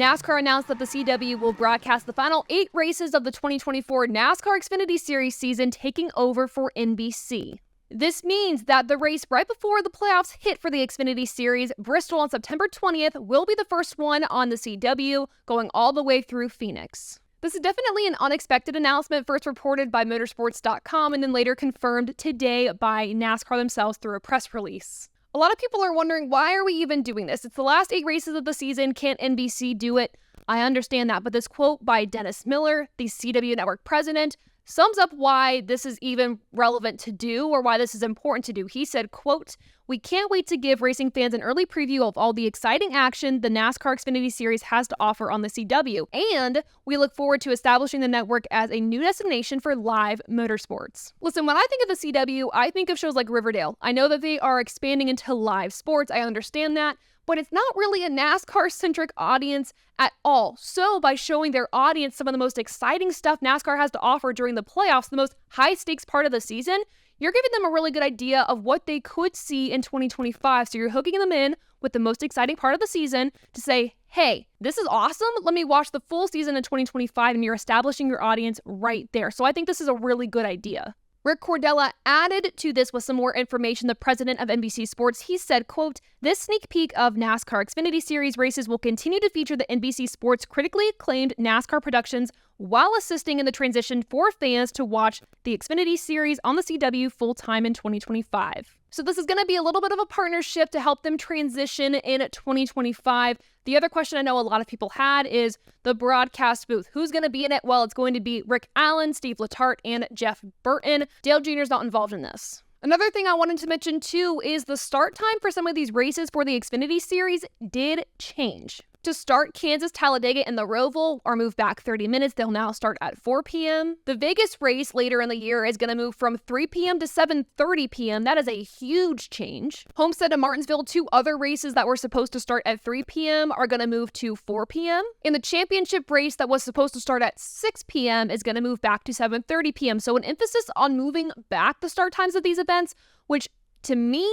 NASCAR announced that the CW will broadcast the final 8 races of the 2024 NASCAR Xfinity Series season, taking over for NBC. This means that the race right before the playoffs hit for the Xfinity Series, Bristol on September 20th, will be the first one on the CW, going all the way through Phoenix. This is definitely an unexpected announcement, first reported by motorsports.com and then later confirmed today by NASCAR themselves through a press release. A lot of people are wondering, why are we even doing this? It's the last 8 races of the season. Can't NBC do it? I understand that, but this quote by Dennis Miller, the CW Network president, sums up why this is even relevant to do or why this is important to do. He said, quote, "We can't wait to give racing fans an early preview of all the exciting action the NASCAR Xfinity Series has to offer on the CW, and we look forward to establishing the network as a new destination for live motorsports." Listen, when I think of the CW, I think of shows like Riverdale. I know that they are expanding into live sports. I understand that. But it's not really a NASCAR-centric audience at all. So by showing their audience some of the most exciting stuff NASCAR has to offer during the playoffs, the most high-stakes part of the season, you're giving them a really good idea of what they could see in 2025. So you're hooking them in with the most exciting part of the season to say, hey, this is awesome. Let me watch the full season in 2025, and you're establishing your audience right there. So I think this is a really good idea. Rick Cordella added to this with some more information. The president of NBC Sports, he said, quote, "This sneak peek of NASCAR Xfinity Series races will continue to feature the NBC Sports critically acclaimed NASCAR productions while assisting in the transition for fans to watch the Xfinity Series on the CW full-time in 2025. So this is going to be a little bit of a partnership to help them transition in 2025. The other question I know a lot of people had is the broadcast booth. Who's going to be in it? Well, it's going to be Rick Allen, Steve Letarte, and Jeff Burton. Dale Jr. is not involved in this. Another thing I wanted to mention too is the start time for some of these races for the Xfinity Series did change. To start, Kansas, Talladega, and the Roval are moved back 30 minutes. They'll now start at 4 p.m. The Vegas race later in the year is going to move from 3 p.m. to 7:30 p.m. That is a huge change. Homestead and Martinsville, 2 other races that were supposed to start at 3 p.m. are going to move to 4 p.m. And the championship race that was supposed to start at 6 p.m. is going to move back to 7:30 p.m. So an emphasis on moving back the start times of these events, which to me,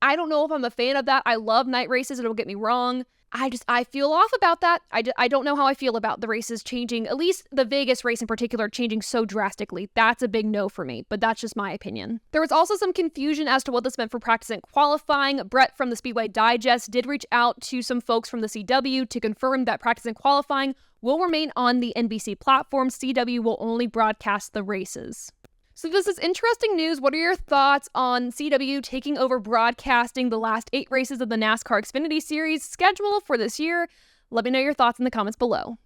I don't know if I'm a fan of that. I love night races, don't get me wrong. I feel off about that. I don't know how I feel about the races changing, at least the Vegas race in particular, changing so drastically. That's a big no for me, but that's just my opinion. There was also some confusion as to what this meant for practice and qualifying. Brett from the Speedway Digest did reach out to some folks from the CW to confirm that practice and qualifying will remain on the NBC platform. CW will only broadcast the races. So this is interesting news. What are your thoughts on CW taking over broadcasting the last 8 races of the NASCAR Xfinity Series schedule for this year? Let me know your thoughts in the comments below.